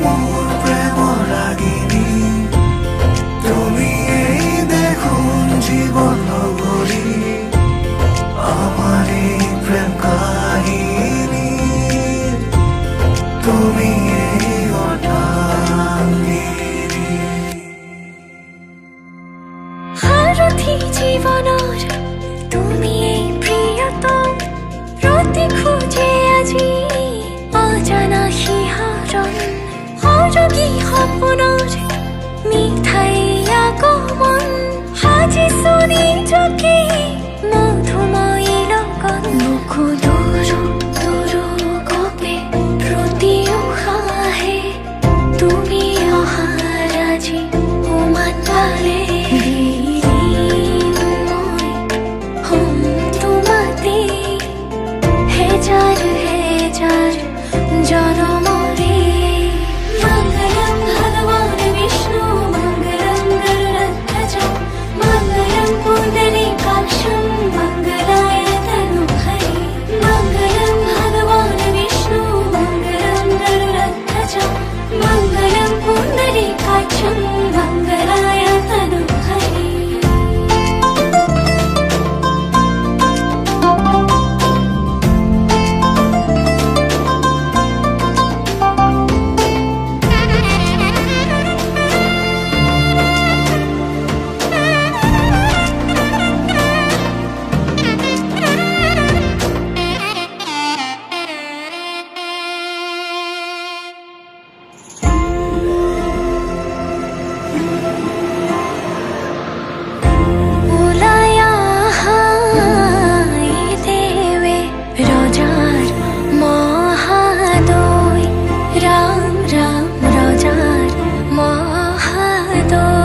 মোর প্রেম রাগিনী তুমি এই দেখুন জীবন নগরী আমার এই প্রেম কাহিনী তুমি এই অর্ধাঙ্গিনী সারথি জীবনৰ তুমি এই প্ৰিয়তম ৰতি খুঁজে আজি অজানা শিহৰণ সৰগী সপোনৰ মিঠাই আগমন সাজিছো নিজকে মধুময়ী লগন বুকু দূৰ দূৰ গপে প্ৰতি উশাহে তুমি অহাৰ আজি উমান পালে জনমরে মঙ্গলম ভগবান বিষ্ণু মঙ্গলম গরুড়ধ্বজ মঙ্গলম পুণ্ডরীকাক্ষম মঙ্গলায় তনুহরি মঙ্গলম ভগবান বিষ্ণু মঙ্গলম গরুড়ধ্বজ মঙ্গলম পুণ্ডরীকাক্ষম মঙ্গলায় তনুহরি রাম রাম রজার মহাদয়